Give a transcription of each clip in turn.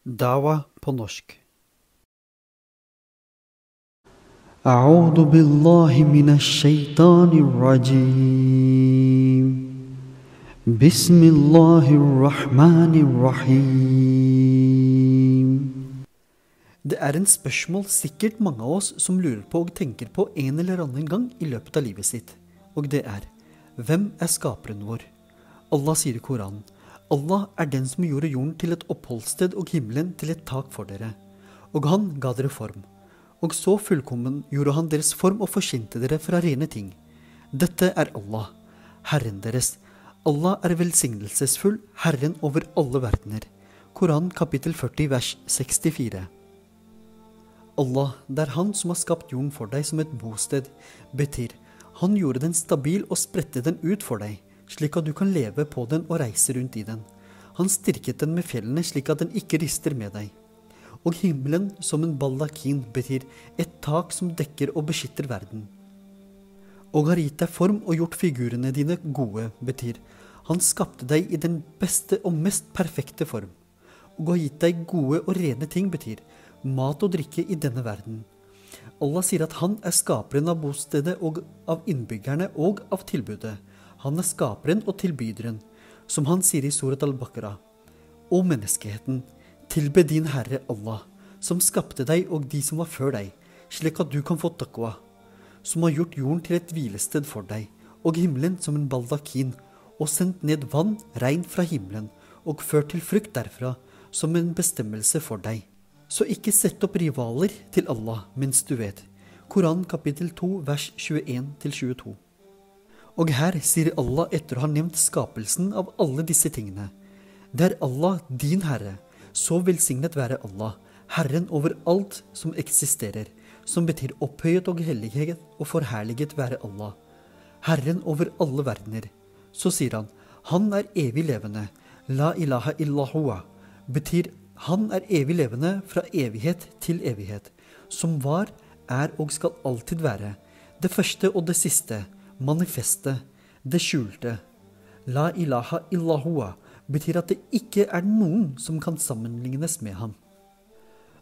Dawa på norsk. أعوذ بالله من الشيطان الرجيم بسم الله الرحمن الرحيم. Det en spørsmål sikkert mange av oss som lurer på og tenker på en eller annen gang i løpet av livet sitt. Og det hvem skaperen vår? Allah sier i Koranen, Allah den som gjorde jorden til et oppholdssted og himmelen til et tak for dere. Og han ga dere form. Og så fullkommen gjorde han deres form og forsynte dere fra rene ting. Dette Allah, Herren deres. Allah velsignelsesfull, Herren over alle verdener. Koran kapittel 40 vers 64. Allah, det han som har skapt jorden for deg som et bosted, betyr, han gjorde den stabil og spredte den ut for deg, slik at du kan leve på den og reise rundt i den. Han styrket den med fjellene slik at den ikke rister med deg. Og himmelen som en baldakin betyr et tak som dekker og beskytter verden. Og har gitt deg form og gjort figurene dine gode, betyr han skapte deg i den beste og mest perfekte form. Og har gitt deg gode og rene ting, betyr mat og drikke i denne verden. Allah sier at han skaperen av bostedet og av innbyggerne og av tilbudet. Han skaperen og tilbyderen, som han sier i Surat al-Baqarah. Og menneskeheten, tilbe din Herre Allah, som skapte deg og de som var før deg, slik at du kan få taqwa, som har gjort jorden til et hvilested for deg, og himmelen som en baldakin, og sendt ned vann, regn fra himmelen, og ført til frukt derfra, som en bestemmelse for deg. Så ikke sett opp rivaler til Allah mens du vet. Koran kapittel 2 vers 21-22. Og her sier Allah etter å ha nevnt skapelsen av alle disse tingene. Det Allah, din Herre, så velsignet være Allah, Herren over alt som eksisterer, som betyr opphøyet og hellighet og forherliget være Allah, Herren over alle verdener. Så sier han evig levende, la ilaha illahua, betyr han evig levende fra evighet til evighet, som var, og skal alltid være, det første og det siste, manifeste, det skjulte. La ilaha illahua betyr at det ikke noen som kan sammenlignes med ham.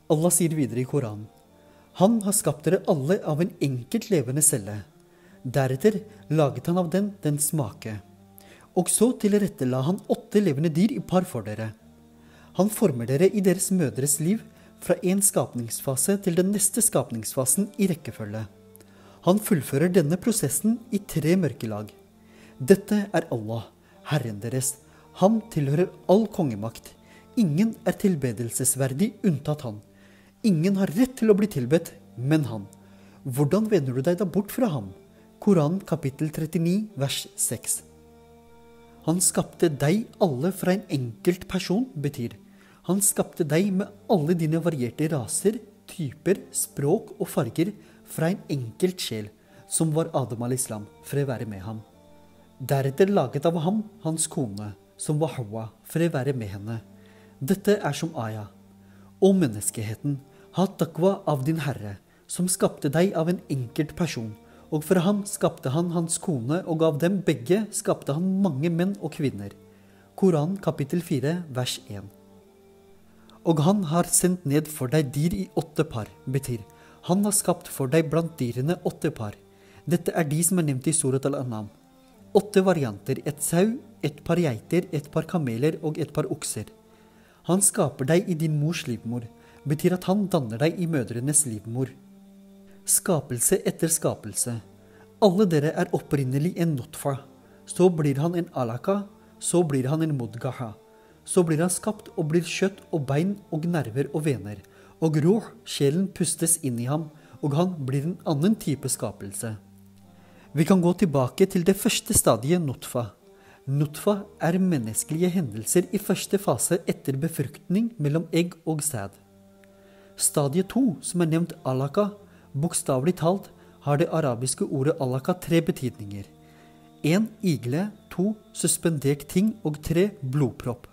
Allah sier videre i Koranen, han har skapt dere alle av en enkelt levende celle. Deretter laget han av den smake. Og så tilrettela han 8 levende dyr i par for dere. Han former dere i deres mødres liv fra en skapningsfase til den neste skapningsfasen i rekkefølge. Han fullfører denne prosessen i 3 mørkelag. Dette Allah, Herren deres. Han tilhører all kongemakt. Ingen tilbedelsesverdig unntatt han. Ingen har rett til å bli tilbedt, men han. Hvordan vender du deg da bort fra ham? Koran kapittel 39 vers 6. Han skapte deg alle fra en enkelt person, betyr. Han skapte deg med alle dine varierte raser, typer, språk og farger fra en enkelt sjel, som var Adam al-Islam, fred være med ham. Deretter laget av ham hans kone, som var Hawa, fred være med henne. Dette som Aya. Og menneskeheten, ha takva av din Herre, som skapte deg av en enkelt person, og fra ham skapte han hans kone, og av dem begge skapte han mange menn og kvinner. Koran kapittel 4 vers 1. Og han har sendt ned for deg dyr i 8 par, betyr han har skapt for deg blant dyrene 8 par. Dette de som nevnt i Surat al-Anam. 8 varianter, et sau, et par geiter, et par kameler og et par okser. Han skaper deg i din mors livmor, betyr at han danner deg i mødrenes livmor. Skapelse etter skapelse. Alle dere opprinnelig en nutfa, så blir han en alaka, så blir han en mudgaha. Så blir han skapt og blir kjøtt og bein og nerver og vener. Og ruh, sjelen pustes inn i ham, og han blir en annen type skapelse. Vi kan gå tilbake til det første stadiet nutfa. Nutfa menneskelige hendelser i første fase etter befruktning mellom egg og sæd. Stadie 2, som nevnt alaka, bokstavelig talt har det arabiske ordet alaka 3 betydninger. 1 igle, 2 suspendert ting og 3 blodpropp.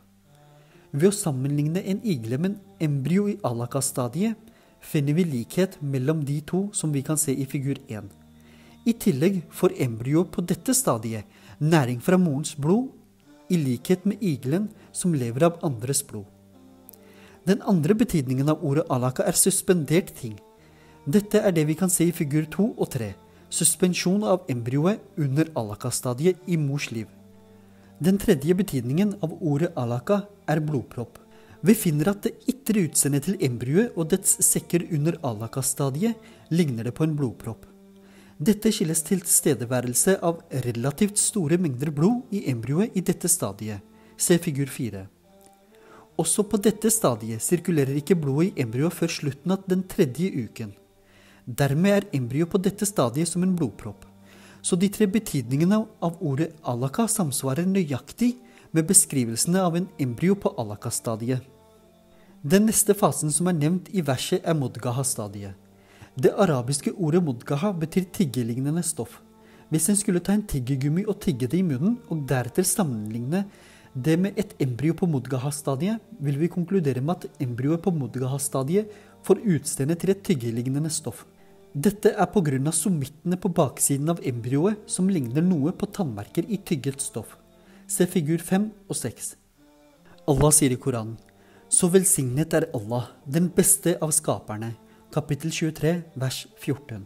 Ved å sammenligne en igle med en embryo i alaka-stadiet, finner vi likhet mellom de to som vi kan se i figur 1. I tillegg får embryo på dette stadiet næring fra morens blod, i likhet med iglen som lever av andres blod. Den andre betydningen av ordet alaka suspendert ting. Dette det vi kan se i figur 2 og 3. Suspensjon av embryoet under alaka-stadiet i mors liv. Den tredje betydningen av ordet alaka blodpropp. Vi finner at det ytre utseendet til embryoet og dets sekker under alaka-stadiet ligner det på en blodpropp. Dette skyldes tilstedeværelse av relativt store mengder blod i embryoet i dette stadiet. Se figur 4. Også på dette stadiet sirkulerer ikke blodet i embryoet før slutten av den tredje uken. Dermed embryoet på dette stadiet som en blodpropp. Så de tre betydningene av ordet alaka samsvarer nøyaktig med beskrivelsene av en embryo på alaka-stadiet. Den neste fasen som nevnt i verset modgaha-stadiet. Det arabiske ordet modgaha betyr tiggelignende stoff. Hvis en skulle ta en tiggegummi og tigge det i munnen, og deretter sammenligne det med et embryo på modgaha-stadiet, vil vi konkludere med at embryoet på modgaha-stadiet får utsteende til et tyggelignende stoff. Dette på grunn av somittene på baksiden av embryoet som ligner noe på tannmerker i tygget stoff. Se figur 5 og 6. Allah sier i Koranen: Så velsignet Allah, den beste av skaperne. Kapittel 23, vers 14.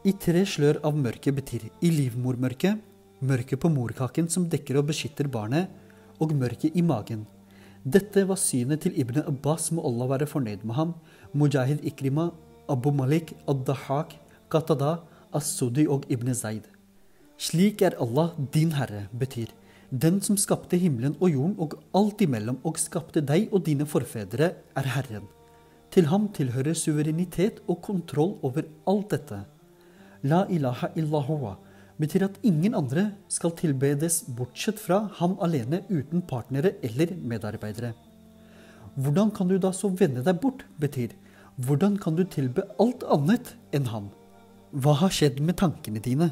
I tre slør av mørke betyr i livmormørket, mørket på morkaken som dekker og beskytter barnet, og mørket i magen. Dette var synet til Ibn Abbas, må Allah være fornøyd med ham, Mujahid Ikrima, Abu Malik, Ad-Dahak, Qatada, As-Sudi og Ibn Zaid. Slik Allah, din Herre, betyr den som skapte himmelen og jorden og alt imellom og skapte deg og dine forfedre Herren. Til ham tilhører suverenitet og kontroll over alt dette. La ilaha illallah betyr at ingen andre skal tilbedes bortsett fra ham alene uten partnere eller medarbeidere. Hvordan kan du da så vende deg bort, betyr hvordan kan du tilbe alt annet enn ham? Hva har skjedd med tankene dine?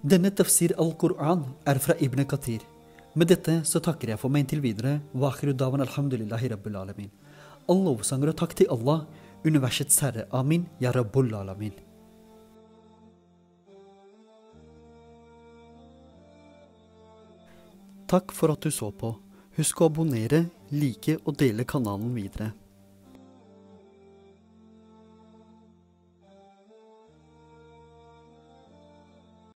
Denne tafsir al-Quran fra Ibn Kathir. Med dette så takker jeg for meg inntil videre. Wa akhiru dawan alhamdulillahi rabbil alamin. All lovsanger og takk til Allah, universets herre. Amin, ya rabbul alamin. Takk for at du så på. Husk å abonnere, like og dele kanalen videre.